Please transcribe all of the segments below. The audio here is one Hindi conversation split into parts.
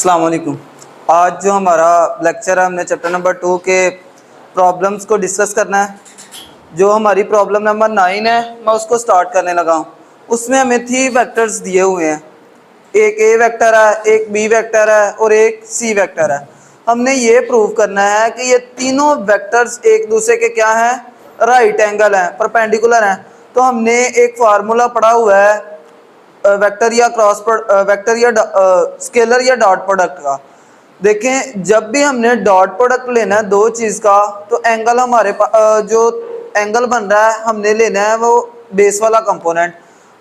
अस्सलाम वालेकुम। आज जो हमारा लेक्चर है, हमने चैप्टर नंबर 2 के प्रॉब्लम्स को डिस्कस करना है। जो हमारी प्रॉब्लम नंबर 9 है, मैं उसको स्टार्ट करने लगा हूँ। उसमें हमें 3 वेक्टर्स दिए हुए हैं, एक ए वेक्टर है, एक बी वेक्टर है और एक सी वेक्टर है। हमने ये प्रूव करना है कि ये तीनों वेक्टर्स एक दूसरे के क्या हैं, राइट एंगल हैं, परपेंडिकुलर हैं। तो हमने एक फार्मूला पढ़ा हुआ है वेक्टर या वेक्टर या स्केलर या डॉट प्रोडक्ट का। देखें, जब भी हमने डॉट प्रोडक्ट लेना है दो चीज़ का, तो एंगल हमारे पास जो एंगल बन रहा है हमने लेना है वो बेस वाला कंपोनेंट।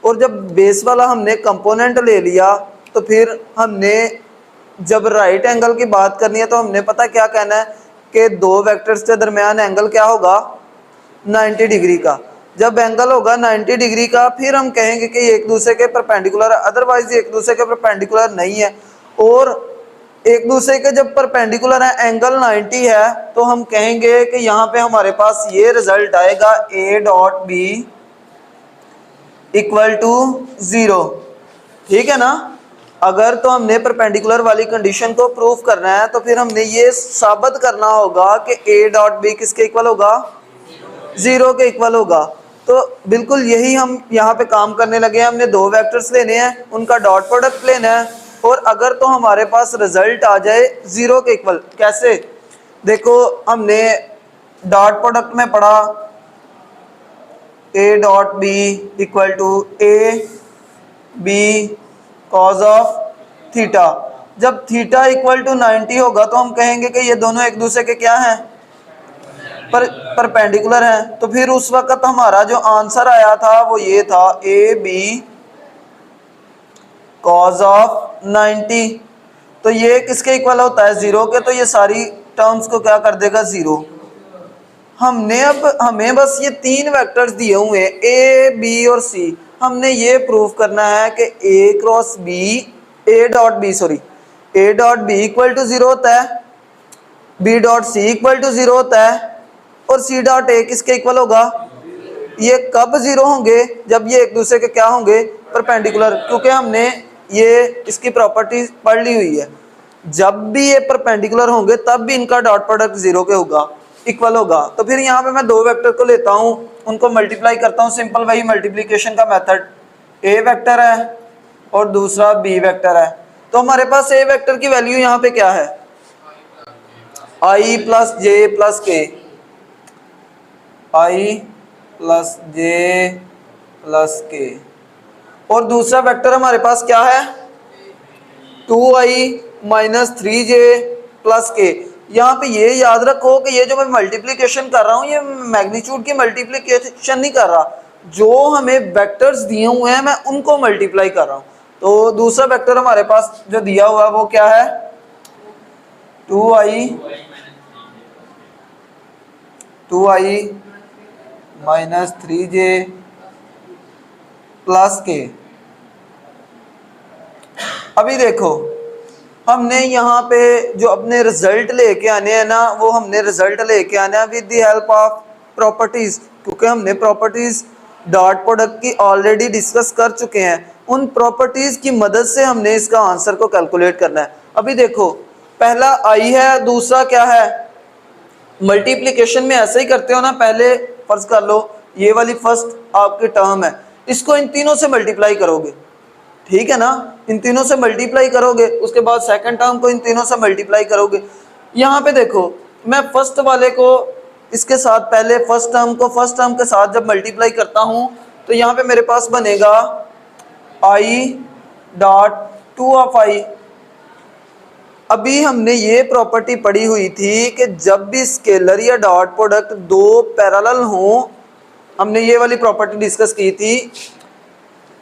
और जब बेस वाला हमने कंपोनेंट ले लिया तो फिर हमने जब राइट एंगल की बात करनी है तो हमने पता क्या कहना है कि दो वेक्टर्स के दरमियान एंगल क्या होगा, 90 डिग्री का। जब एंगल होगा 90 डिग्री का फिर हम कहेंगे कि ये एक दूसरे के परपेंडिकुलर है, अदरवाइज ये एक दूसरे के परपेंडिकुलर नहीं है। और एक दूसरे के जब परपेंडिकुलर है, एंगल 90 है, तो हम कहेंगे कि यहाँ पे हमारे पास ये रिजल्ट आएगा A dot B equal to 0। ठीक है ना। अगर तो हमने परपेंडिकुलर वाली कंडीशन को प्रूव करना है तो फिर हमने ये साबित करना होगा कि ए डॉट बी किसके इक्वल होगा, 0 के इक्वल होगा। तो बिल्कुल यही हम यहाँ पे काम करने लगे हैं। हमने दो वेक्टर्स लेने हैं, उनका डॉट प्रोडक्ट लेना है, और अगर तो हमारे पास रिजल्ट आ जाए 0 के इक्वल। कैसे, देखो हमने डॉट प्रोडक्ट में पढ़ा A dot B equal to A B cos of theta. जब थीटा इक्वल टू 90 होगा तो हम कहेंगे कि ये दोनों एक दूसरे के क्या हैं, परपेंडिकुलर है। तो फिर उस वक्त हमारा जो आंसर आया था वो ये था ए बी कॉज ऑफ 90। तो ये किसके इक्वल होता है, 0 के। तो ये सारी टर्म्स को क्या कर देगा, 0। हमने अब हमें बस ये 3 वेक्टर्स दिए हुए हैं ए बी और सी। हमने ये प्रूव करना है कि A cross B, A dot B sorry A dot B equal to 0 होता है, B dot C equal to 0 होता है, और सी डॉट ए किसके इक्वल होगा। ये कब 0 होंगे, जब ये एक दूसरे के क्या होंगे, परपेंडिकुलर। क्योंकि हमने ये इसकी प्रॉपर्टी पढ़ ली हुई है, जब भी ये परपेंडिकुलर होंगे तब भी इनका डॉट प्रोडक्ट 0 के होगा, इक्वल होगा। तो फिर यहाँ पे मैं दो वेक्टर को लेता हूँ, उनको मल्टीप्लाई करता हूँ, सिंपल वही मल्टीप्लीकेशन का मेथड। ए वेक्टर है और दूसरा बी वेक्टर है। तो हमारे पास ए वेक्टर की वैल्यू यहाँ पे क्या है, आई प्लस जे प्लस के, आई प्लस जे प्लस के। और दूसरा वेक्टर हमारे पास क्या है, 2i माइनस 3j प्लस के। यहाँ पे ये याद रखो कि ये जो मैं मल्टीप्लिकेशन कर रहा हूँ ये मैग्नीट्यूड की मल्टीप्लिकेशन नहीं कर रहा, जो हमें वेक्टर्स दिए हुए हैं मैं उनको मल्टीप्लाई कर रहा हूँ। तो दूसरा वेक्टर हमारे पास जो दिया हुआ है वो क्या है, 2i माइनस 3j प्लस के। अभी देखो हमने यहाँ पे जो अपने रिजल्ट लेके आने हैं ना, वो हमने रिजल्ट लेके आना है with the help of properties, क्योंकि हमने प्रॉपर्टीज डॉट प्रोडक्ट की ऑलरेडी डिस्कस कर चुके हैं। उन प्रॉपर्टीज की मदद से हमने इसका आंसर को कैलकुलेट करना है। अभी देखो पहला आई है, दूसरा क्या है, मल्टीप्लिकेशन में ऐसे ही करते हो ना, पहले फर्ज कर लो ये वाली फर्स्ट आपकी टर्म है, इसको इन तीनों से मल्टीप्लाई करोगे, ठीक है ना, इन तीनों से मल्टीप्लाई करोगे, उसके बाद सेकंड टर्म को इन तीनों से मल्टीप्लाई करोगे। यहाँ पे देखो मैं फर्स्ट वाले को इसके साथ, पहले फर्स्ट टर्म को फर्स्ट टर्म के साथ जब मल्टीप्लाई करता हूँ तो यहाँ पे मेरे पास बनेगा आई डॉट 2 ऑफ आई। अभी हमने ये प्रॉपर्टी पढ़ी हुई थी कि जब भी स्केलर या डॉट प्रोडक्ट दो पैरेलल हों, हमने ये वाली प्रॉपर्टी डिस्कस की थी,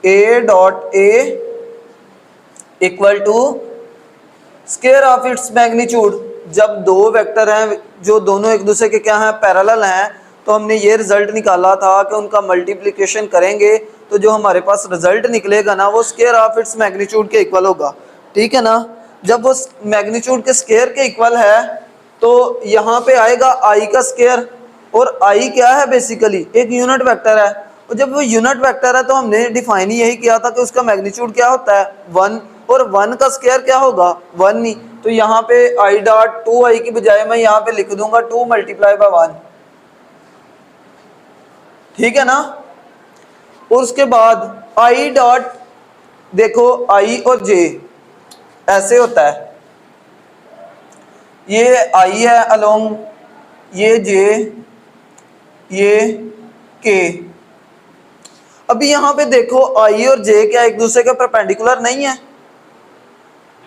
A dot A equal to square of its magnitude. जब दो वेक्टर हैं जो दोनों एक दूसरे के क्या हैं, पैरेलल हैं, तो हमने ये रिजल्ट निकाला था कि उनका मल्टीप्लिकेशन करेंगे तो जो हमारे पास रिजल्ट निकलेगा ना वो स्क्वायर ऑफ इट्स मैग्नीट्यूड के इक्वल होगा, ठीक है ना। जब वो मैग्नीट्यूड के स्क्वायर के इक्वल है तो यहाँ पे आएगा आई का स्क्वायर, और आई क्या है, बेसिकली एक यूनिट वेक्टर है। और जब वो यूनिट वेक्टर है तो हमने डिफाइन ही यही किया था कि उसका मैग्नीट्यूड क्या होता है, 1। और 1 का स्क्वायर क्या होगा 1 ही, तो यहाँ पे आई डॉट 2i की बजाय मैं यहाँ पे लिख दूंगा 2 मल्टीप्लाई बाय 1, ठीक है ना। और उसके बाद आई डॉट, देखो आई और जे ऐसे होता है, ये आई है अलोंग, ये जे, ये के। अभी यहां पे देखो आई और जे क्या एक दूसरे के परपेंडिकुलर नहीं है,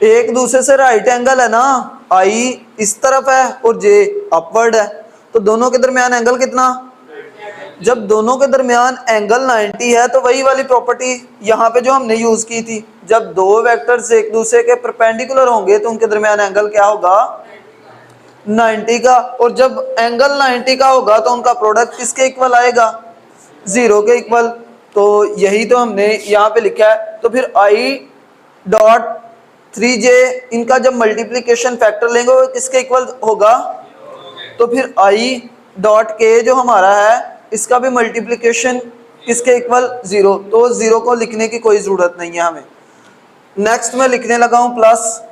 एक दूसरे से राइट एंगल है ना, आई इस तरफ है और जे अपवर्ड है, तो दोनों के दरमियान एंगल कितना, जब दोनों के दरमियान एंगल 90 है तो वही वाली प्रॉपर्टी यहाँ पे जो हमने यूज की थी, जब दो वेक्टर्स एक दूसरे के परपेंडिकुलर होंगे तो उनके दरमियान एंगल क्या होगा 90 का, और जब एंगल 90 का होगा तो उनका प्रोडक्ट किसके इक्वल आएगा 0 के इक्वल। तो यही तो हमने यहाँ पे लिखा है। तो फिर आई डॉट 3j इनका जब मल्टीप्लिकेशन फैक्टर लेंगे वो किसके इक्वल होगा, तो फिर आई डॉट के जो हमारा है इसका भी मल्टीप्लिकेशन किसके इक्वल 0, तो 0 को लिखने की कोई जरूरत नहीं है हमें। नेक्स्ट मैं लिखने लगा हूं प्लस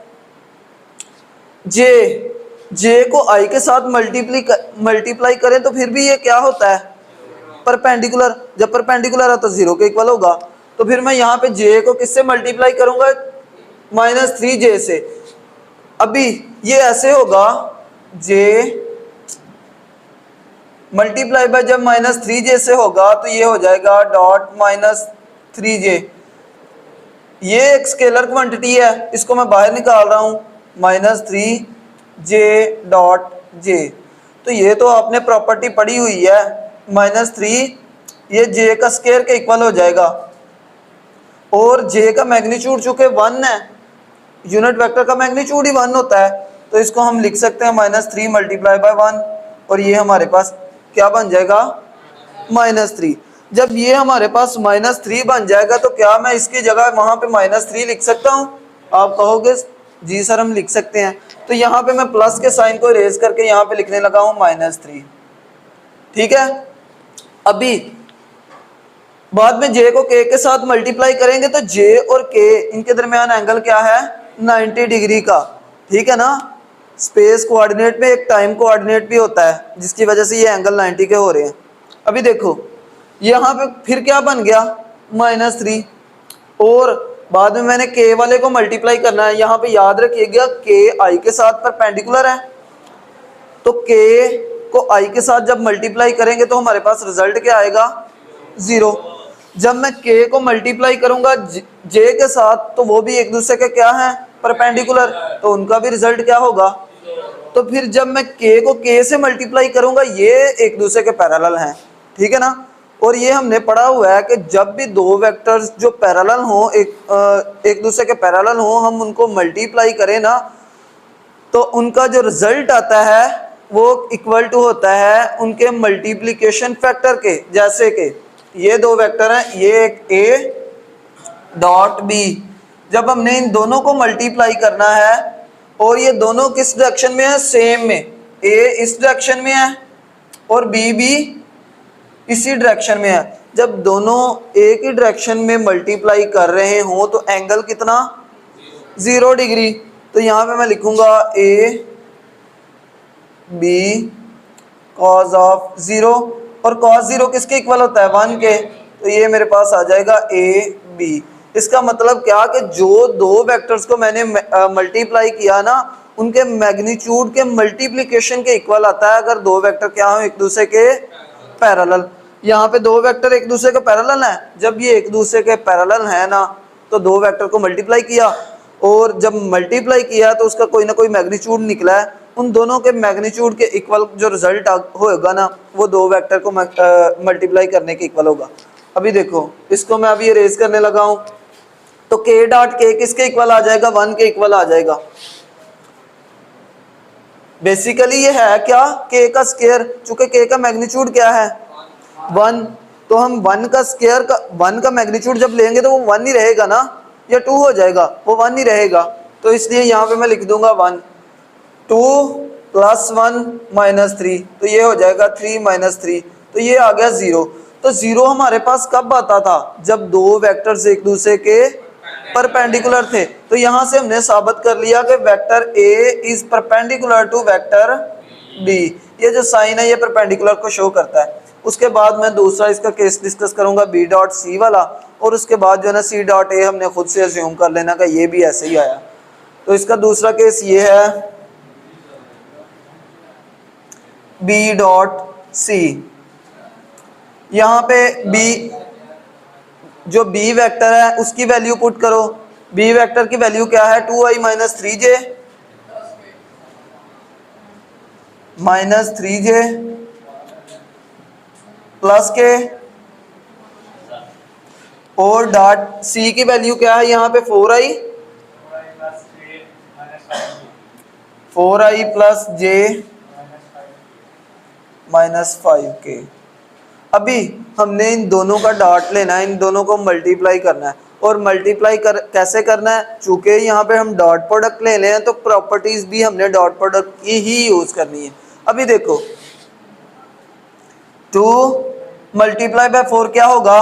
जे को आई के साथ मल्टीप्लाई करें तो फिर भी ये क्या होता है परपेंडिकुलर, जब परपेंडिकुलर है तो 0 के इक्वल होगा। तो फिर मैं यहाँ पे जे को किससे मल्टीप्लाई करूंगा -3j से। अभी ये ऐसे होगा जे मल्टीप्लाई बाय जब -3j से होगा तो ये हो जाएगा डॉट -3j, ये एक स्केलर क्वांटिटी है इसको मैं बाहर निकाल रहा हूँ -3j डॉट j। तो ये तो आपने प्रॉपर्टी पढ़ी हुई है -3 ये j का स्क्वायर के इक्वल हो जाएगा, और j का मैग्नीट्यूड चूंकि 1 है, यूनिट वेक्टर का मैग्नीट्यूड ही 1 होता है, तो इसको हम लिख सकते हैं -3 मल्टीप्लाई बाय 1, और ये हमारे पास क्या बन जाएगा -3। जब ये हमारे पास -3 बन जाएगा तो क्या मैं इसकी जगह वहां पे -3 लिख सकता हूँ, आप कहोगे जी सर हम लिख सकते हैं। तो यहाँ पे मैं प्लस के साइन को इरेज करके यहाँ पे लिखने लगा हूँ -3, ठीक है। अभी बाद में j को k के साथ मल्टीप्लाई करेंगे तो j और k इनके दरमियान एंगल क्या है 90 डिग्री का, ठीक है ना। स्पेस कोऑर्डिनेट में एक टाइम कोऑर्डिनेट भी होता है जिसकी वजह से ये एंगल 90 के हो रहे हैं। अभी देखो यहाँ पे फिर क्या बन गया -3, और बाद में मैंने k वाले को मल्टीप्लाई करना है। यहाँ पे याद रखिएगा k i के साथ परपेंडिकुलर है, तो k को i के साथ जब मल्टीप्लाई करेंगे तो हमारे पास रिजल्ट क्या आएगा 0। जब मैं k को मल्टीप्लाई करूंगा j के साथ तो वो भी एक दूसरे के क्या है परपेंडिकुलर, तो उनका भी रिजल्ट क्या होगा। तो फिर जब मैं k को k से मल्टीप्लाई करूंगा ये एक दूसरे के पैरेलल हैं, ठीक है ना। और ये हमने पढ़ा हुआ है कि जब भी दो वेक्टर्स जो पैरेलल हो एक दूसरे के पैरेलल हो हम उनको मल्टीप्लाई करें ना तो उनका जो रिजल्ट आता है वो इक्वल टू होता है उनके मल्टीप्लिकेशन फैक्टर के। जैसे कि ये दो वेक्टर हैं, ये एक a डॉट b, जब हमने इन दोनों को मल्टीप्लाई करना है और ये दोनों किस डायरेक्शन में है सेम में, a इस डायरेक्शन में है और b भी इसी डायरेक्शन में है, जब दोनों एक ही डायरेक्शन में मल्टीप्लाई कर रहे हो तो एंगल कितना 0 डिग्री। तो यहाँ पे मैं लिखूंगा a b cos ऑफ 0, और cos 0 किसके इक्वल होता है 1 के, तो ये मेरे पास आ जाएगा a b। इसका मतलब क्या कि जो दो वेक्टर्स को मैंने मल्टीप्लाई किया ना उनके मैग्नीट्यूड के मल्टीप्लिकेशन के इक्वल आता है अगर दो वेक्टर क्या हो एक दूसरे के पैरेलल। यहाँ पे दो वेक्टर एक दूसरे के पैरेलल हैं, जब ये एक दूसरे के पैरेलल हैं ना तो दो वेक्टर को मल्टीप्लाई किया और जब मल्टीप्लाई किया तो उसका कोई ना कोई मैग्नीट्यूड निकला है, उन दोनों के मैग्नीट्यूड के इक्वल जो रिजल्ट होगा ना वो दो वेक्टर को मल्टीप्लाई करने के इक्वल होगा। अभी देखो इसको मैं अभी इरेज करने लगा हूँ तो k डॉट k किसके इक्वल आ जाएगा 1 के इक्वल आ जाएगा। बेसिकली ये है क्या k का स्क्वायर, चूंकि k का मैग्नीट्यूड क्या है 1, तो हम 1 का स्क्वायर का 1 का मैग्नीट्यूड जब लेंगे तो वो 1 ही रहेगा ना, या 2 हो जाएगा, वो 1 ही रहेगा। तो इसलिए यहाँ पे मैं लिख दूंगा 1, 2 + 1 - 3, तो ये हो जाएगा 3 - 3, तो ये आ गया 0। तो 0 हमारे पास कब आता था जब दो वेक्टर्स एक दूसरे के परपेंडिकुलर थे। तो यहां से हमने साबित कर लिया कि vector A is perpendicular to vector B. ये जो साइन है ये परपेंडिकुलर को शो करता है। उसके बाद मैं दूसरा इसका केस डिस्कस करूंगा बी डॉट सी वाला, और उसके बाद जो है ना सी डॉट ए हमने खुद से अज्यूम कर लेना कि ये भी ऐसे ही आया। तो इसका दूसरा केस ये है बी डॉट सी। यहाँ पे बी जो बी वेक्टर है उसकी वैल्यू पुट करो। बी वेक्टर की वैल्यू क्या है 2i माइनस 3j प्लस के, और डॉट सी की वैल्यू क्या है यहाँ पे 4i plus j minus 5k। अभी हमने इन दोनों का डॉट लेना है, इन दोनों को मल्टीप्लाई करना है। और मल्टीप्लाई कैसे करना है, चूंकि यहाँ पे हम डॉट प्रोडक्ट ले लें तो प्रॉपर्टीज भी हमने डॉट प्रोडक्ट की ही यूज करनी है। अभी देखो 2 मल्टीप्लाई बाय 4 क्या होगा,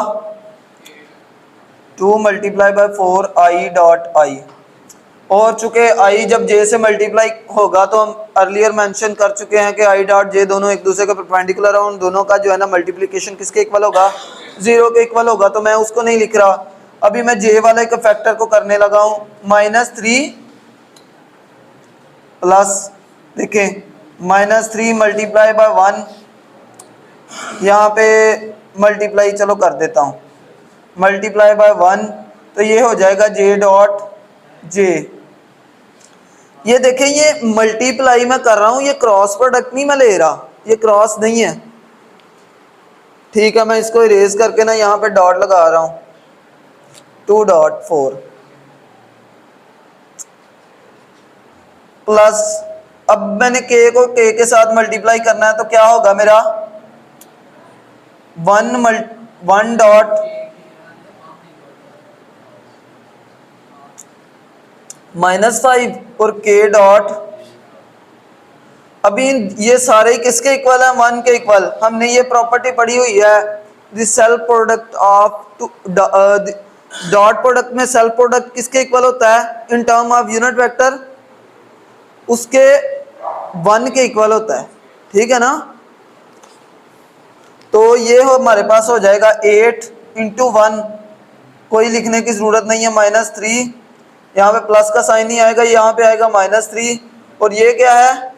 2 multiply by 4 i dot I. और चूंकि i जब j से मल्टीप्लाई होगा तो हम अर्लियर मेंशन कर चुके हैं कि i डॉट j दोनों एक दूसरे के परपेंडिकुलर है, उन दोनों का जो है ना मल्टीप्लिकेशन किसके इक्वल होगा, 0 के इक्वल होगा। तो मैं उसको नहीं लिख रहा। अभी मैं j वाले के फैक्टर को करने लगा हूं, -3 प्लस देखें -3 मल्टीप्लाई बाय 1, यहाँ पे मल्टीप्लाई चलो कर देता हूँ, मल्टीप्लाई बाय 1 तो ये हो जाएगा j डॉट j। ये देखें ये मल्टीप्लाई मैं कर रहा हूं, ये क्रॉस प्रोडक्ट नहीं मैं ले रहा, ये क्रॉस नहीं है। ठीक है, मैं इसको इरेज करके ना यहाँ पे डॉट लगा रहा हूं 2.4 प्लस, अब मैंने k को k के साथ मल्टीप्लाई करना है तो क्या होगा मेरा 1 डॉट -5 और k डॉट। अभी ये सारे किसके इक्वल है, 1 के इक्वल। हमने ये प्रॉपर्टी पढ़ी हुई है the self product of dot product में सेल्फ प्रोडक्ट किसके इक्वल होता है in term of unit vector, उसके 1 के इक्वल होता है। ठीक है ना, तो ये हमारे पास हो जाएगा 8 इंटू 1, कोई लिखने की जरूरत नहीं है, -3, यहाँ पे प्लस का साइन नहीं आएगा, यहाँ पे आएगा -3, और ये क्या है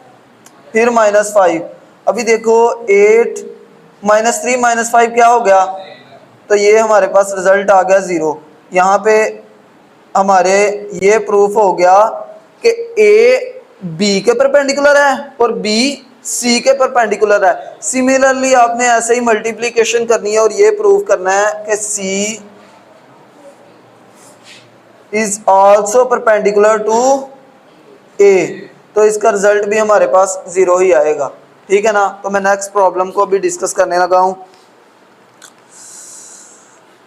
फिर -5। अभी देखो 8 -3 -5 क्या हो गया, तो ये हमारे पास रिजल्ट आ गया 0। यहाँ पे हमारे ये प्रूफ हो गया कि A B के परपेंडिकुलर है और B C के परपेंडिकुलर है। सिमिलरली आपने ऐसे ही मल्टीप्लिकेशन करनी है और ये प्रूफ करना है कि C is also perpendicular to A, तो इसका रिजल्ट भी हमारे पास 0 ही आएगा। ठीक है ना, तो मैं नेक्स्ट प्रॉब्लम को अभी डिस्कस करने लगा हूं।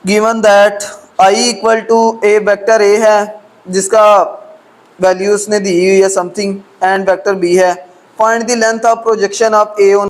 Given that I equal to A vector A है जिसका वैल्यू उसने दी हुई है समथिंग, एंड वेक्टर B है। Find the length of projection of A on